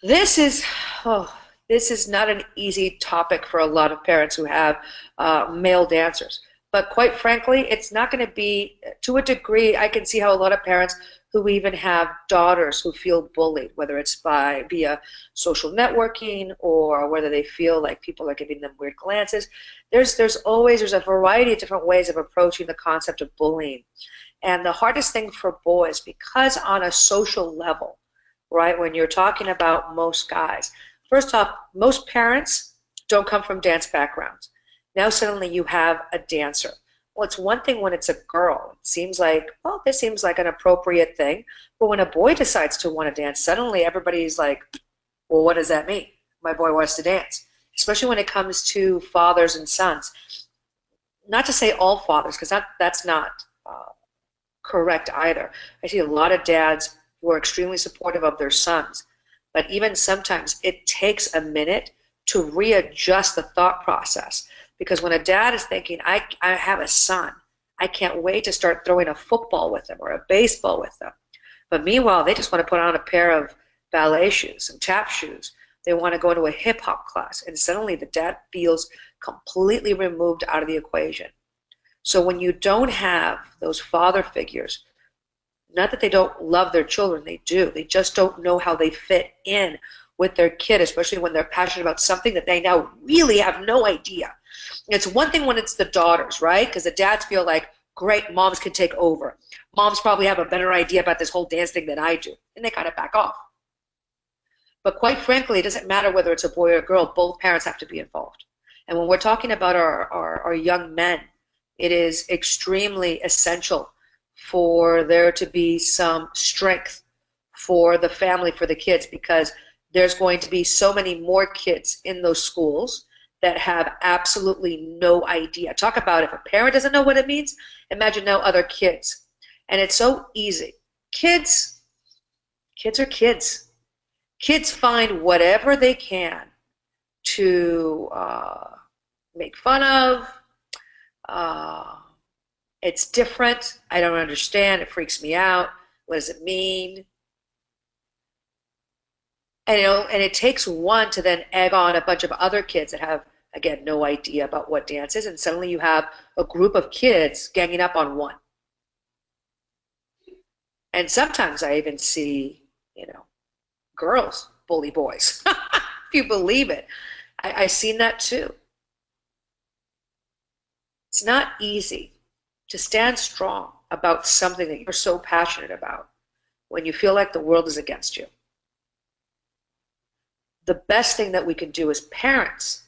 This is, oh, this is not an easy topic for a lot of parents who have male dancers. But quite frankly, it's not going to be, to a degree, I can see how a lot of parents who even have daughters who feel bullied, whether it's by via social networking or whether they feel like people are giving them weird glances. There's a variety of different ways of approaching the concept of bullying. And the hardest thing for boys, because on a social level, right, when you're talking about most guys, first off, most parents don't come from dance backgrounds. Now suddenly you have a dancer. Well, it's one thing when it's a girl. It seems like, well, this seems like an appropriate thing. But when a boy decides to want to dance, suddenly everybody's like, well, what does that mean? My boy wants to dance. Especially when it comes to fathers and sons. Not to say all fathers, because that's not uh, correct either. I see a lot of dads who are extremely supportive of their sons, but even sometimes it takes a minute to readjust the thought process. Because when a dad is thinking, I have a son, I can't wait to start throwing a football with him or a baseball with them. But meanwhile, they just want to put on a pair of ballet shoes, some tap shoes. They want to go to a hip hop class, and suddenly the dad feels completely removed out of the equation. So when you don't have those father figures, not that they don't love their children, they do. They just don't know how they fit in with their kid, especially when they're passionate about something that they now really have no idea. It's one thing when it's the daughters, right? Because the dads feel like, great, moms can take over. Moms probably have a better idea about this whole dance thing than I do. And they kind of back off. But quite frankly, it doesn't matter whether it's a boy or a girl, both parents have to be involved. And when we're talking about our young men, it is extremely essential for there to be some strength for the family, for the kids, because there's going to be so many more kids in those schools that have absolutely no idea. Talk about if a parent doesn't know what it means, imagine now other kids. And it's so easy. Kids are kids. Kids find whatever they can to make fun of. Uh, it's different. I don't understand. It freaks me out. What does it mean? And and it takes one to then egg on a bunch of other kids that have, again, no idea about what dance is, and suddenly you have a group of kids ganging up on one. And sometimes I even see, girls bully boys, if you believe it. I've seen that too. It's not easy to stand strong about something that you're so passionate about when you feel like the world is against you. The best thing that we can do as parents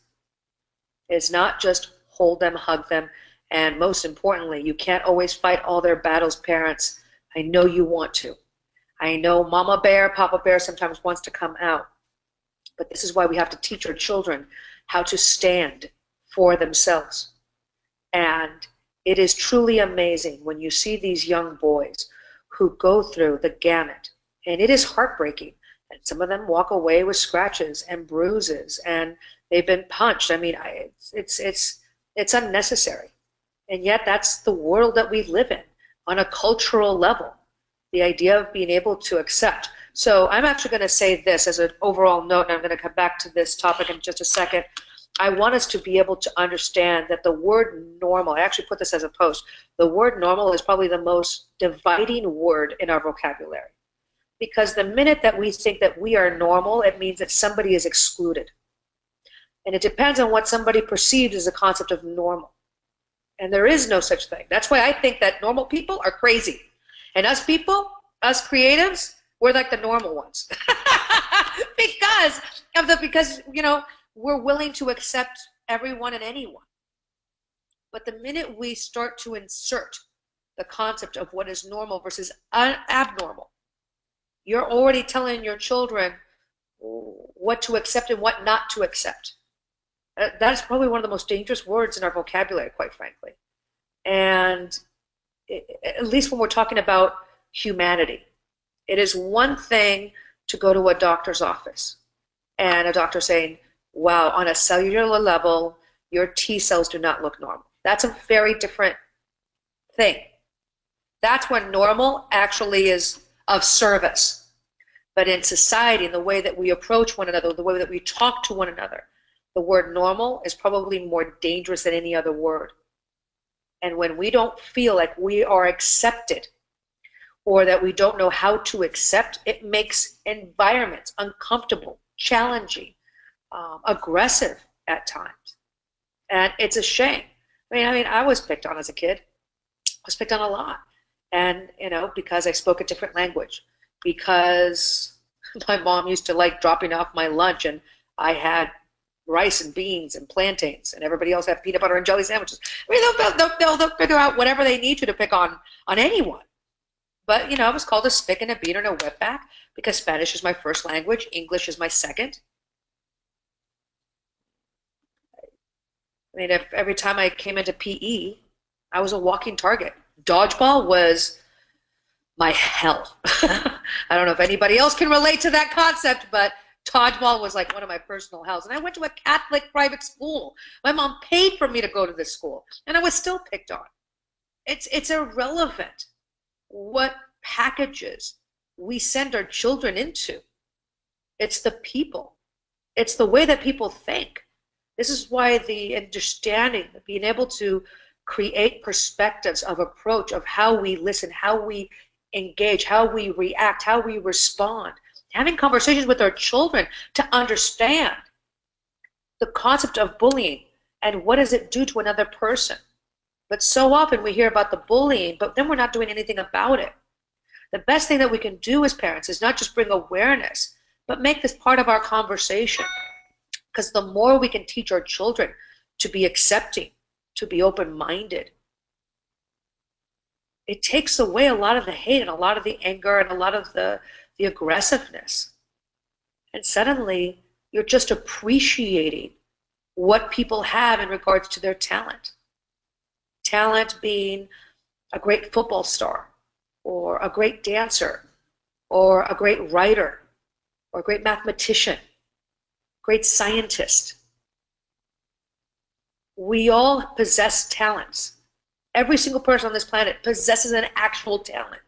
is not just hold them, hug them, and most importantly, you can't always fight all their battles, parents. I know you want to. I know Mama Bear, Papa Bear sometimes wants to come out, but this is why we have to teach our children how to stand for themselves. And it is truly amazing when you see these young boys who go through the gamut, and it is heartbreaking. And some of them walk away with scratches and bruises, and they've been punched. I mean, it's unnecessary, and yet that's the world that we live in on a cultural level. The idea of being able to accept. So I'm actually going to say this as an overall note, and I'm going to come back to this topic in just a second. I want us to be able to understand that the word normal, I actually put this as a post, the word normal is probably the most dividing word in our vocabulary. Because the minute that we think that we are normal, it means that somebody is excluded. And it depends on what somebody perceives as a concept of normal. And there is no such thing. That's why I think that normal people are crazy. And us people, us creatives, we're like the normal ones. because we're willing to accept everyone and anyone. But the minute we start to insert the concept of what is normal versus abnormal, you're already telling your children what to accept and what not to accept. That is probably one of the most dangerous words in our vocabulary, quite frankly. And at least when we're talking about humanity, it is one thing to go to a doctor's office and a doctor saying, wow, on a cellular level, your T cells do not look normal. That's a very different thing. That's when normal actually is of service. But in society, in the way that we approach one another, the way that we talk to one another, the word normal is probably more dangerous than any other word. And when we don't feel like we are accepted, or that we don't know how to accept, it makes environments uncomfortable, challenging, aggressive at times. And it's a shame. I mean, I was picked on as a kid. I was picked on a lot. And, because I spoke a different language, because my mom used to like dropping off my lunch and I had rice and beans and plantains and everybody else had peanut butter and jelly sandwiches. I mean, they'll figure out whatever they need to pick on anyone. But, I was called a spick and a beater and a wetback because Spanish is my first language, English is my second. I mean, every time I came into PE, I was a walking target. Dodgeball was my hell. I don't know if anybody else can relate to that concept, but dodgeball was like one of my personal hells. And I went to a Catholic private school. My mom paid for me to go to this school, and I was still picked on. It's irrelevant what packages we send our children into. It's the people. It's the way that people think. This is why the understanding, being able to create perspectives of approach of how we listen, how we engage, how we react, how we respond, having conversations with our children to understand the concept of bullying and what does it do to another person. But so often we hear about the bullying, but then we're not doing anything about it. The best thing that we can do as parents is not just bring awareness, but make this part of our conversation. Because the more we can teach our children to be accepting, to be open-minded, it takes away a lot of the hate and a lot of the anger and a lot of the aggressiveness. And suddenly, you're just appreciating what people have in regards to their talent. Talent being a great football star, or a great dancer, or a great writer, or a great mathematician, great scientist. We all possess talents. Every single person on this planet possesses an actual talent.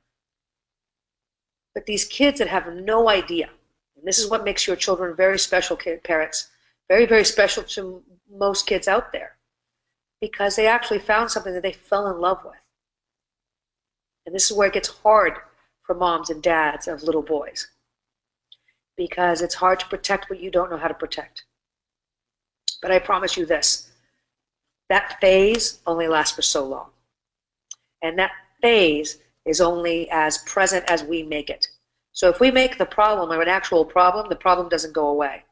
But these kids that have no idea, and this is what makes your children very special, parents, very, very special to most kids out there, because they actually found something that they fell in love with. And this is where it gets hard for moms and dads of little boys, because it's hard to protect what you don't know how to protect. But I promise you this, that phase only lasts for so long. And that phase is only as present as we make it. So if we make the problem an actual problem, the problem doesn't go away.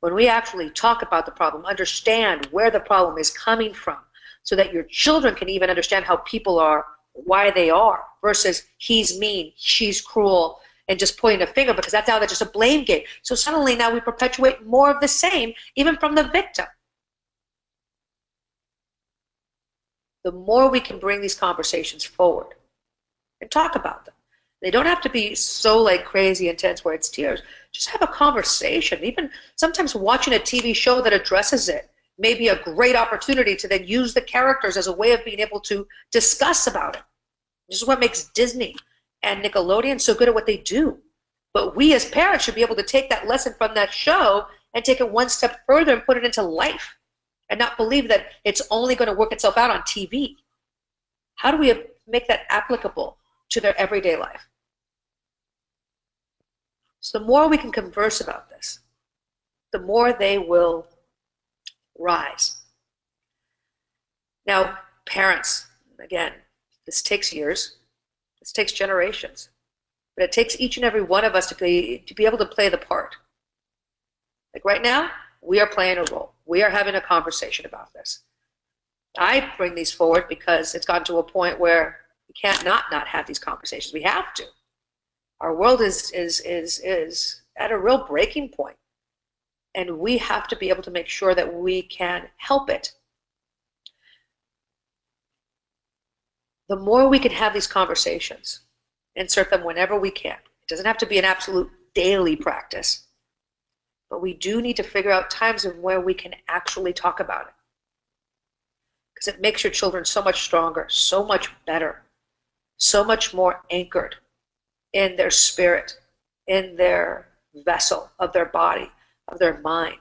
When we actually talk about the problem, understand where the problem is coming from, so that your children can even understand how people are, why they are, versus he's mean, she's cruel, and just pointing a finger, because that's just a blame game. So suddenly now we perpetuate more of the same, even from the victim. The more we can bring these conversations forward and talk about them. They don't have to be so like crazy intense where it's tears. Just have a conversation. Even sometimes watching a TV show that addresses it may be a great opportunity to then use the characters as a way of being able to discuss about it. This is what makes Disney and Nickelodeon so good at what they do. But we as parents should be able to take that lesson from that show and take it one step further and put it into life, and not believe that it's only going to work itself out on TV. How do we make that applicable to their everyday life? So the more we can converse about this, the more they will rise. Now, parents, again, this takes years, this takes generations, but it takes each and every one of us to be able to play the part. Like right now, we are playing a role. We are having a conversation about this. I bring these forward because it's gotten to a point where we can't not have these conversations. We have to. Our world is at a real breaking point, and we have to be able to make sure that we can help it. The more we can have these conversations, insert them whenever we can. It doesn't have to be an absolute daily practice, but we do need to figure out times of where we can actually talk about it, because it makes your children so much stronger, so much better, so much more anchored in their spirit, in their vessel of their body, of their mind,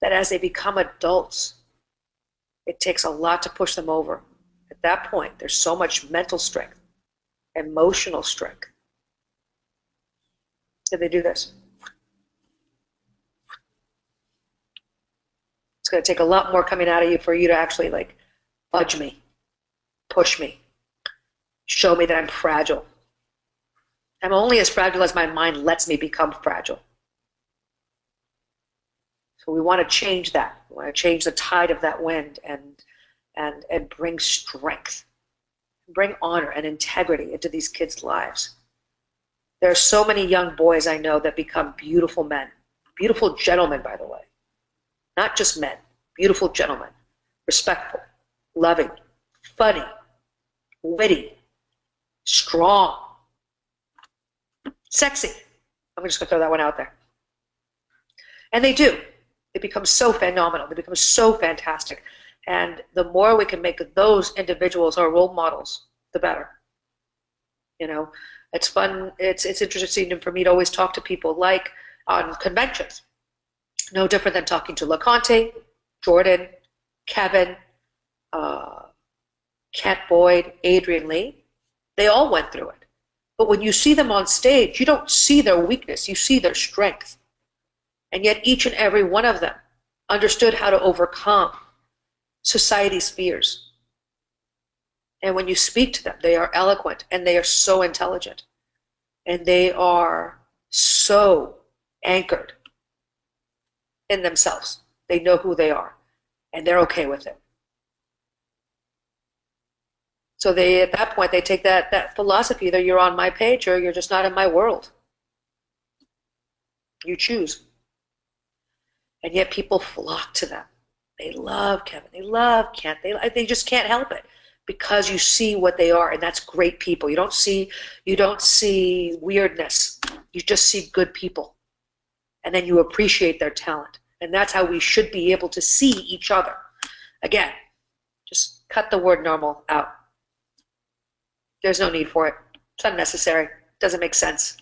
that as they become adults, it takes a lot to push them over. At that point, there's so much mental strength, emotional strength. So they do this. It's going to take a lot more coming out of you for you to actually like budge me, push me, show me that I'm fragile. I'm only as fragile as my mind lets me become fragile. So we want to change that. We want to change the tide of that wind and bring strength, bring honor and integrity into these kids' lives. There are so many young boys I know that become beautiful men, beautiful gentlemen, by the way. Not just men, beautiful gentlemen, respectful, loving, funny, witty, strong, sexy. I'm just going to throw that one out there. And they do. They become so phenomenal. They become so fantastic. And the more we can make those individuals our role models, the better. You know, it's fun. It's interesting for me to always talk to people like on conventions. No different than talking to LeConte, Jordan, Kevin, Kent Boyd, Adrian Lee. They all went through it. But when you see them on stage, you don't see their weakness. You see their strength. And yet each and every one of them understood how to overcome society's fears. And when you speak to them, they are eloquent and they are so intelligent. And they are so anchored in themselves. They know who they are and they're okay with it. So they, at that point, they take that philosophy, either you're on my page or you're just not in my world. You choose. And yet people flock to them. They love Kevin. They love Kent. They just can't help it because you see what they are, and that's great people. You don't see weirdness. You just see good people, and then you appreciate their talent. And that's how we should be able to see each other. Again, just cut the word normal out. There's no need for it. It's unnecessary. It doesn't make sense.